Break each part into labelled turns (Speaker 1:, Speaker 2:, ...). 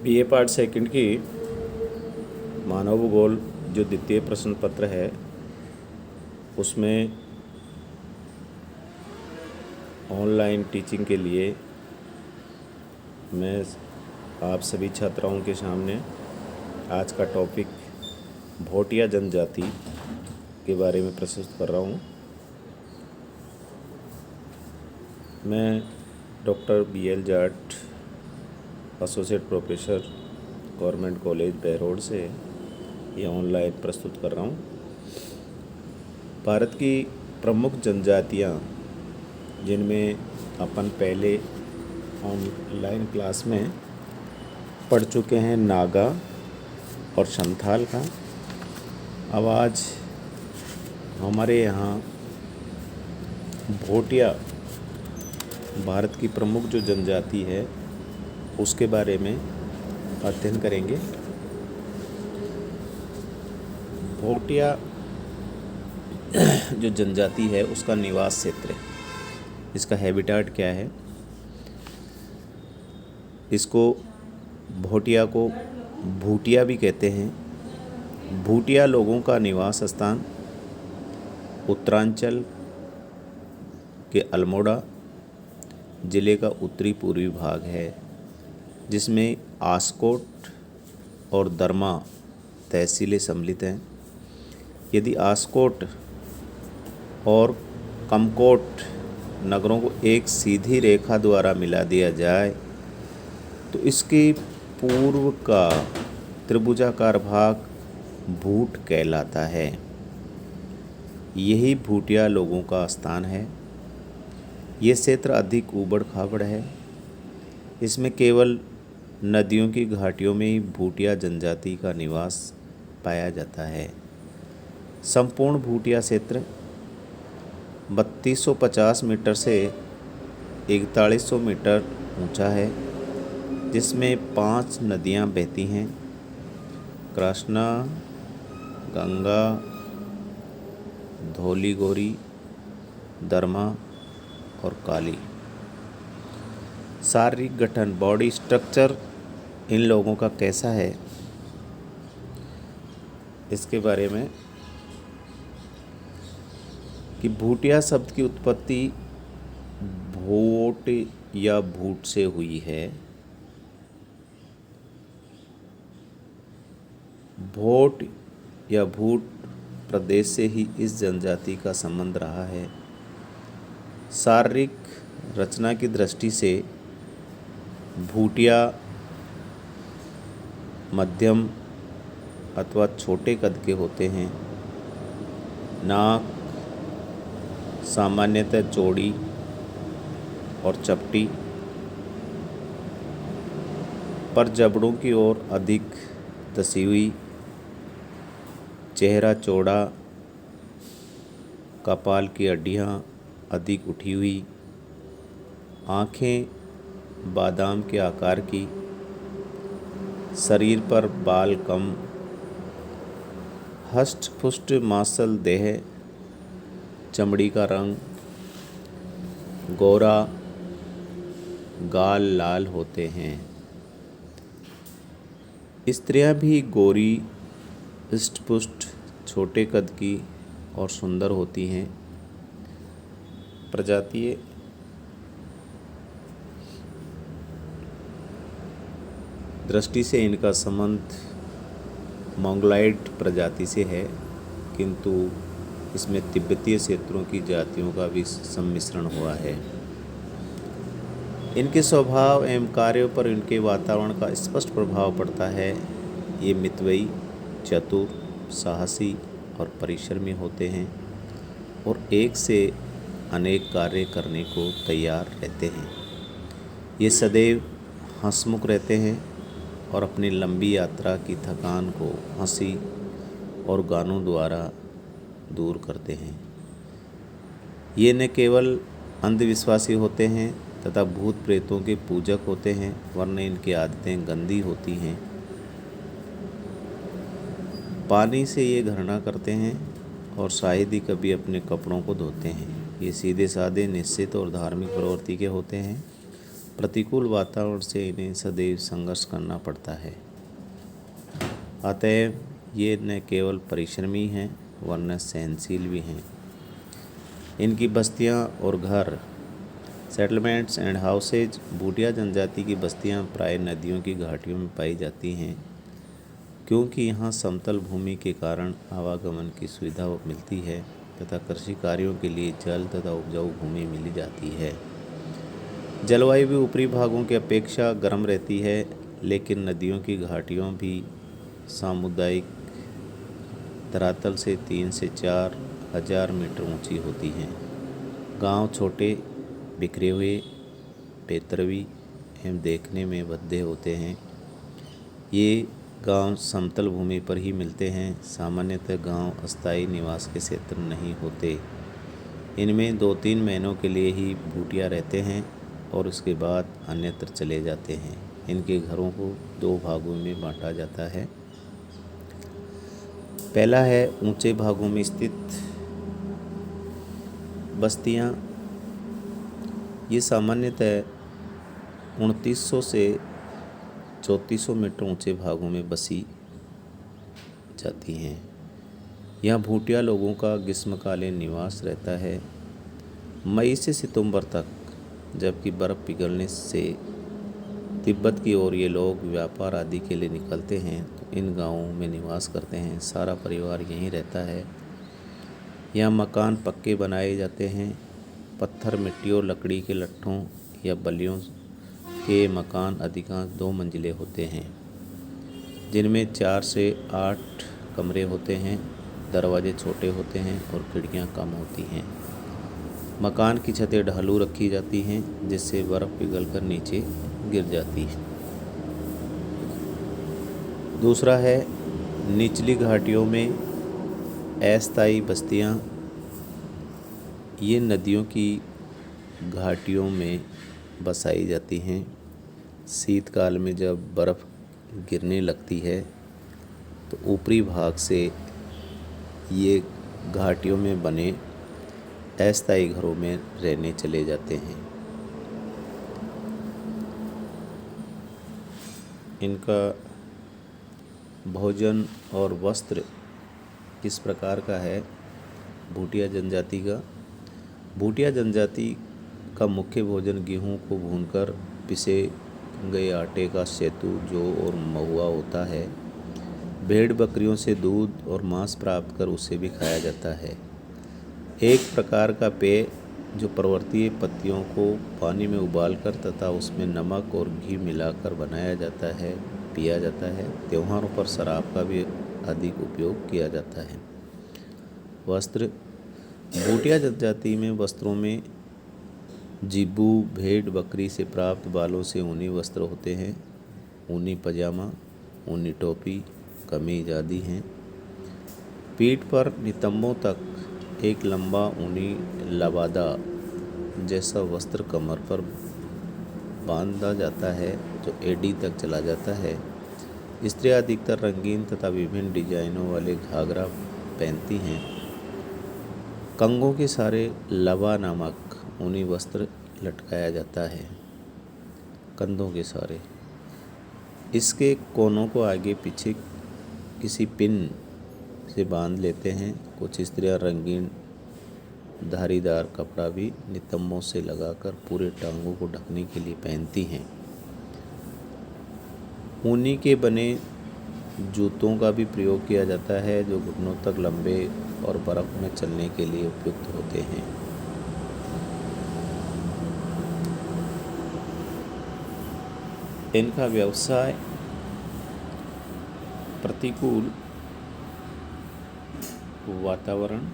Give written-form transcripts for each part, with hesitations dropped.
Speaker 1: BA part second की मानव भूगोल जो द्वितीय प्रश्न पत्र है उसमें ऑनलाइन टीचिंग के लिए मैं आप सभी छात्राओं के सामने आज का टॉपिक भोटिया जनजाति के बारे में प्रस्तुत कर रहा हूँ। मैं doctor BL Jat associate professor government college Behror से ये ऑनलाइन प्रस्तुत कर रहा हूँ। भारत की प्रमुख जनजातियाँ जिनमें अपन पहले ऑनलाइन क्लास में पढ़ चुके हैं नागा और संथाल का। अब आज हमारे यहाँ भोटिया भारत की प्रमुख जो जनजाति है उसके बारे में अध्ययन करेंगे। भोटिया जो जनजाति है उसका निवास क्षेत्र, इसका हैबिटेट क्या है। इसको भोटिया को भूटिया भी कहते हैं। भूटिया लोगों का निवास स्थान उत्तरांचल के अल्मोड़ा ज़िले का उत्तरी पूर्वी भाग है, जिसमें आस्कोट और दरमा तहसीलें सम्मिलित हैं। यदि आस्कोट और कमकोट नगरों को एक सीधी रेखा द्वारा मिला दिया जाए तो इसके पूर्व का त्रिभुजाकार भाग भूट कहलाता है। यही भूटिया लोगों का स्थान है। ये क्षेत्र अधिक ऊबड़ खाबड़ है। इसमें केवल नदियों की घाटियों में ही भूटिया जनजाति का निवास पाया जाता है। संपूर्ण भूटिया क्षेत्र 3250 मीटर से 4100 मीटर ऊंचा है, जिसमें 5 नदियां बहती हैं: कृष्णा, गंगा, धौलीगोरी, दरमा और काली। शारीरिक गठन बॉडी स्ट्रक्चर इन लोगों का कैसा है, इसके बारे में कि भूटिया शब्द की उत्पत्ति भोट या भूट से हुई है। भोट या भूट प्रदेश से ही इस जनजाति का संबंध रहा है। शारीरिक रचना की दृष्टि से भूटिया मध्यम अथवा छोटे कद के होते हैं। नाक सामान्यतः चौड़ी और चपटी, पर जबड़ों की ओर अधिक धसी हुई। चेहरा चौड़ा, कपाल की हड्डियाँ अधिक उठी हुई, आँखें बादाम के आकार की, शरीर पर बाल कम, हष्ट पुष्ट मांसल देह, चमड़ी का रंग गोरा, गाल लाल होते हैं। स्त्रियां भी गोरी, हष्ट पुष्ट, छोटे कद की और सुंदर होती हैं। प्रजातीय दृष्टि से इनका संबंध मोंगलाइड प्रजाति से है, किंतु इसमें तिब्बतीय क्षेत्रों की जातियों का भी सम्मिश्रण हुआ है। इनके स्वभाव एवं कार्यों पर इनके वातावरण का स्पष्ट प्रभाव पड़ता है। ये मितव्ययी, चतुर, साहसी और परिश्रमी होते हैं और एक से अनेक कार्य करने को तैयार रहते हैं। ये सदैव हंसमुख रहते हैं और अपनी लंबी यात्रा की थकान को हंसी और गानों द्वारा दूर करते हैं। ये न केवल अंधविश्वासी होते हैं तथा भूत प्रेतों के पूजक होते हैं, वरन इनकी आदतें गंदी होती हैं। पानी से ये घृणा करते हैं और शायद ही कभी अपने कपड़ों को धोते हैं। ये सीधे साधे, निश्चित और धार्मिक प्रवृत्ति के होते हैं प्रतिकूल वातावरण से इन्हें सदैव संघर्ष करना पड़ता है। अतएव ये न केवल परिश्रमी हैं वरना सहनशील भी हैं। इनकी बस्तियां और घर, सेटलमेंट्स एंड हाउसेज, भूटिया जनजाति की बस्तियां प्राय नदियों की घाटियों में पाई जाती हैं, क्योंकि यहाँ समतल भूमि के कारण आवागमन की सुविधा मिलती है तथा कृषि कार्यों के लिए जल तथा उपजाऊ भूमि मिली जाती है। जलवायु भी ऊपरी भागों की अपेक्षा गर्म रहती है, लेकिन नदियों की घाटियों भी सामुदायिक धरातल से 3 से 4 हजार मीटर ऊंची होती हैं। गांव छोटे, बिखरे हुए, पैतरवी एवं देखने में भद्दे होते हैं। ये गांव समतल भूमि पर ही मिलते हैं। सामान्यतः गांव अस्थायी निवास के क्षेत्र नहीं होते। इनमें 2-3 महीनों के लिए ही भूटिया रहते हैं और उसके बाद अन्यत्र चले जाते हैं। इनके घरों को 2 भागों में बांटा जाता है। पहला है ऊंचे भागों में स्थित बस्तियां। ये सामान्यतः 2900 से 3400 मीटर ऊंचे भागों में बसी जाती हैं। यहाँ भूटिया लोगों का ग्रीष्मकालीन निवास रहता है, मई से सितंबर तक, जबकि बर्फ़ पिघलने से तिब्बत की ओर ये लोग व्यापार आदि के लिए निकलते हैं तो इन गांवों में निवास करते हैं। सारा परिवार यहीं रहता है। यहाँ मकान पक्के बनाए जाते हैं। पत्थर, मिट्टी और लकड़ी के लट्ठों या बल्लियों के मकान अधिकांश 2 मंजिले होते हैं, जिनमें 4 से 8 कमरे होते हैं। दरवाजे छोटे होते हैं और खिड़कियां कम होती हैं। मकान की छतें ढालू रखी जाती हैं, जिससे बर्फ़ पिघलकर नीचे गिर जाती है। दूसरा है निचली घाटियों में अस्थायी बस्तियां। ये नदियों की घाटियों में बसाई जाती हैं। शीतकाल में जब बर्फ़ गिरने लगती है तो ऊपरी भाग से ये घाटियों में बने अस्थायी घरों में रहने चले जाते हैं। इनका भोजन और वस्त्र किस प्रकार का है भूटिया जनजाति का? भूटिया जनजाति का मुख्य भोजन गेहूं को भूनकर पिसे गए आटे का सत्तू, जौ और महुआ होता है। भेड़ बकरियों से दूध और मांस प्राप्त कर उसे भी खाया जाता है। एक प्रकार का पेय जो पर्वतीय पत्तियों को पानी में उबालकर तथा उसमें नमक और घी मिलाकर बनाया जाता है, पिया जाता है। त्योहारों पर शराब का भी अधिक उपयोग किया जाता है। वस्त्र, भूटिया जनजाति में वस्त्रों में जिब्बू, भेड़ बकरी से प्राप्त बालों से ऊनी वस्त्र होते हैं। ऊनी पजामा, ऊनी टोपी, कमीज आदि हैं। पीठ पर नितंबों तक एक लंबा ऊनी लबादा जैसा वस्त्र कमर पर बांधा जाता है, जो एडी तक चला जाता है। स्त्रियां अधिकतर रंगीन तथा विभिन्न डिजाइनों वाले घाघरा पहनती हैं। कंगों के सारे लबा नामक ऊनी वस्त्र लटकाया जाता है, कंधों के सारे। इसके कोनों को आगे पीछे किसी पिन से बांध लेते हैं। कुछ स्त्रियां रंगीन धारीदार कपड़ा भी नितंबों से लगाकर पूरे टांगों को ढकने के लिए पहनती हैं। ऊनी के बने जूतों का भी प्रयोग किया जाता है, जो घुटनों तक लंबे और बर्फ में चलने के लिए उपयुक्त होते हैं। इनका व्यवसाय प्रतिकूल वातावरण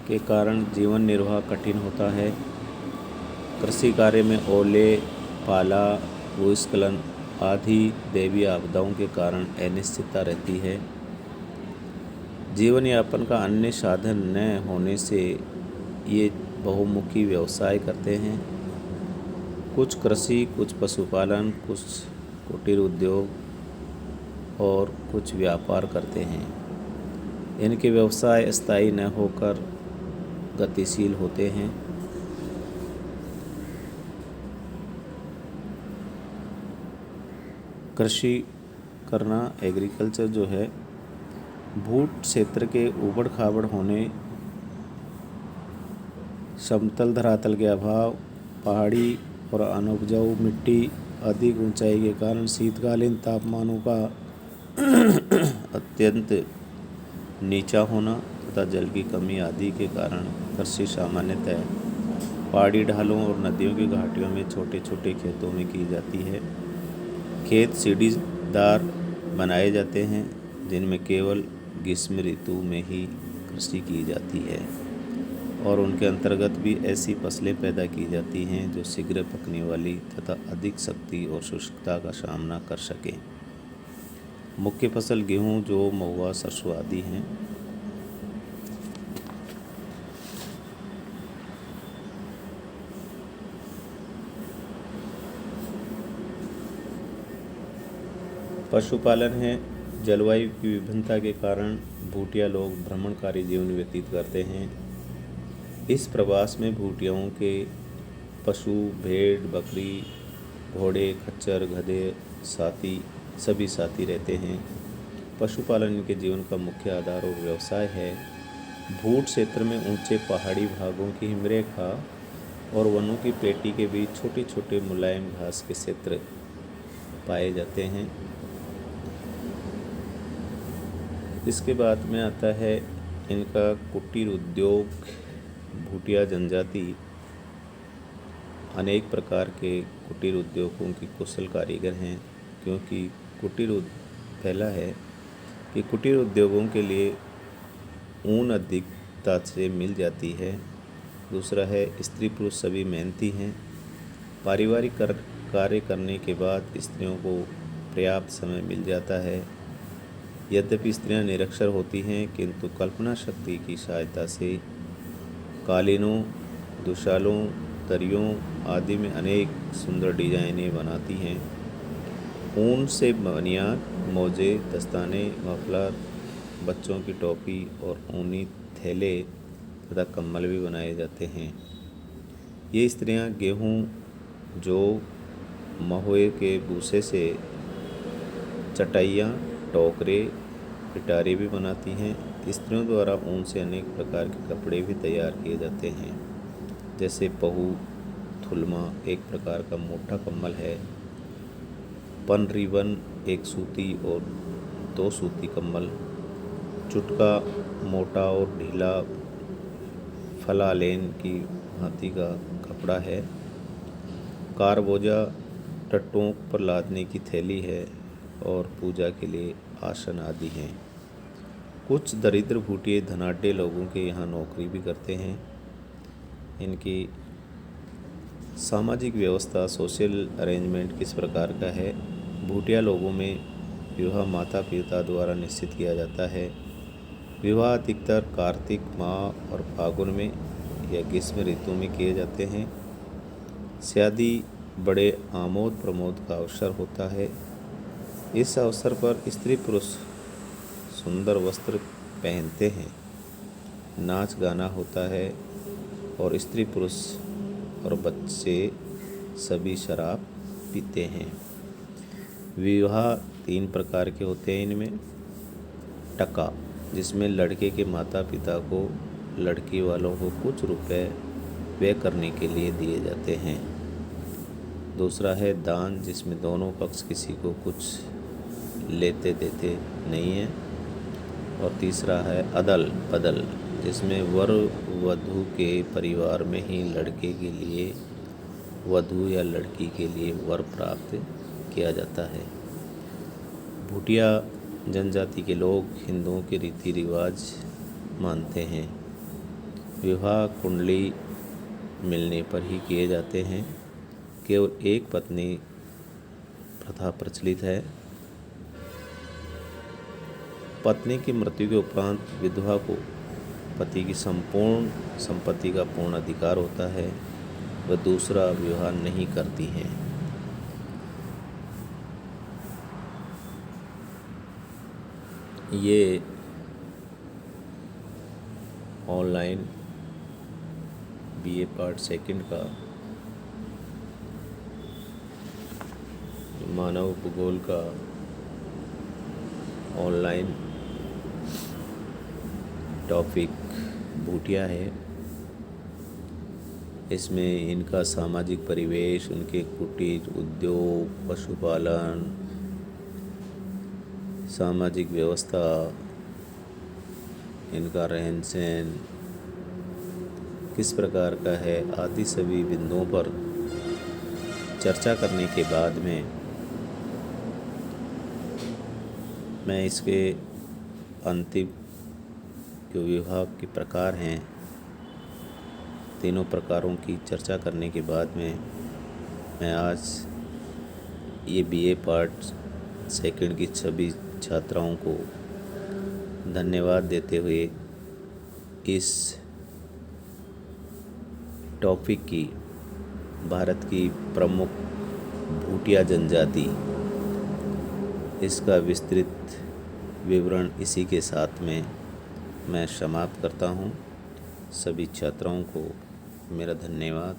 Speaker 1: के कारण जीवन निर्वाह कठिन होता है। कृषि कार्य में ओले, पाला, भूस्खलन आदि दैवीय आपदाओं के कारण अनिश्चितता रहती है। जीवन यापन का अन्य साधन न होने से ये बहुमुखी व्यवसाय करते हैं। कुछ कृषि, कुछ पशुपालन, कुछ कुटीर उद्योग और कुछ व्यापार करते हैं। इनके व्यवसाय स्थायी न होकर गतिशील होते हैं। कृषि करना, एग्रीकल्चर जो है, भूट क्षेत्र के ऊबड़ खाबड़ होने, समतल धरातल के अभाव, पहाड़ी और अनउपजाऊ मिट्टी, अधिक ऊंचाई के कारण शीतकालीन तापमानों का अत्यंत नीचा होना तथा जल की कमी आदि के कारण कृषि सामान्यतः पहाड़ी ढालों और नदियों की घाटियों में छोटे छोटे खेतों में की जाती है। खेत सीढ़ीदार बनाए जाते हैं जिनमें केवल ग्रीष्म ऋतु में ही कृषि की जाती है और उनके अंतर्गत भी ऐसी फसलें पैदा की जाती हैं जो शीघ्र पकने वाली तथा अधिक शक्ति और शुष्कता का सामना कर सकें। मुख्य फसल गेहूँ, जौ, महुआ, सरसों आदि हैं। पशुपालन है। जलवायु की विभिन्नता के कारण भूटिया लोग भ्रमणकारी जीवन व्यतीत करते हैं। इस प्रवास में भूटियाओं के पशु, भेड़, बकरी, घोड़े, खच्चर, गधे, साथी सभी साथी रहते हैं। पशुपालन इनके जीवन का मुख्य आधार और व्यवसाय है। भूट क्षेत्र में ऊंचे पहाड़ी भागों की हिमरेखा और वनों की पेटी के बीच छोटे छोटे मुलायम घास के क्षेत्र पाए जाते हैं। इसके बाद में आता है इनका कुटीर उद्योग। भूटिया जनजाति अनेक प्रकार के कुटीर उद्योगों की कुशल कारीगर हैं, क्योंकि पहला है कि कुटीर उद्योगों के लिए ऊन अधिकता से मिल जाती है। दूसरा है स्त्री पुरुष सभी मेहनती हैं। पारिवारिक कार्य करने के बाद स्त्रियों को पर्याप्त समय मिल जाता है। यद्यपि स्त्रियां निरक्षर होती हैं, किंतु कल्पना शक्ति की सहायता से कालीनों, दुशालों, दरियों आदि में अनेक सुंदर डिजाइनें बनाती हैं। ऊन से बनियान, मोजे, दस्ताने, मफलर, बच्चों की टोपी और ऊनी थैले तथा कम्बल भी बनाए जाते हैं। ये स्त्रियां गेहूँ, जौ, महुए के भूसे से चटाइयाँ, टोकरे, पिटारे भी बनाती हैं। स्त्रियों द्वारा ऊन से अनेक प्रकार के कपड़े भी तैयार किए जाते हैं, जैसे पहू, थुलमा एक प्रकार का मोटा कम्बल है, पन रिबन एक सूती और 2 सूती कम्बल, चुटका मोटा और ढीला फलालेन की भांति का कपड़ा है, कारबोजा टट्टों पर लादने की थैली है और पूजा के लिए आसन आदि हैं। कुछ दरिद्र भूटिये धनाढ्य लोगों के यहाँ नौकरी भी करते हैं। इनकी सामाजिक व्यवस्था, सोशल अरेंजमेंट किस प्रकार का है। भूटिया लोगों में विवाह माता पिता द्वारा निश्चित किया जाता है। विवाह अधिकतर कार्तिक माह और फागुन में या ग्रीष्म ऋतु में किए जाते हैं। शादी बड़े आमोद प्रमोद का अवसर होता है। इस अवसर पर स्त्री पुरुष सुंदर वस्त्र पहनते हैं, नाच गाना होता है और स्त्री पुरुष और बच्चे सभी शराब पीते हैं। विवाह 3 प्रकार के होते हैं। इनमें टका, जिसमें लड़के के माता पिता को लड़की वालों को कुछ रुपए व्यय करने के लिए दिए जाते हैं। दूसरा है दान, जिसमें दोनों पक्ष किसी को कुछ लेते देते नहीं हैं। और तीसरा है अदल बदल, जिसमें वर वधू के परिवार में ही लड़के के लिए वधू या लड़की के लिए वर प्राप्त किया जाता है। भूटिया जनजाति के लोग हिंदुओं के रीति रिवाज मानते हैं। विवाह कुंडली मिलने पर ही किए जाते हैं। केवल एक पत्नी प्रथा प्रचलित है। पत्नी की मृत्यु के उपरांत विधवा को पति की संपूर्ण संपत्ति का पूर्ण अधिकार होता है। वह दूसरा विवाह नहीं करती हैं। ये ऑनलाइन BA पार्ट 2 का मानव भूगोल का ऑनलाइन टॉपिक भूटिया है। इसमें इनका सामाजिक परिवेश, उनके कुटीर उद्योग, पशुपालन, सामाजिक व्यवस्था, इनका रहन सहन किस प्रकार का है आदि सभी बिंदुओं पर चर्चा करने के बाद में मैं इसके अंतिम जो विभाग के प्रकार हैं, तीनों प्रकारों की चर्चा करने के बाद में मैं आज ये बीए पार्ट सेकंड की सभी छात्राओं को धन्यवाद देते हुए इस टॉपिक की भारत की प्रमुख भूटिया जनजाति, इसका विस्तृत विवरण इसी के साथ में मैं समाप्त करता हूँ। सभी छात्राओं को मेरा धन्यवाद।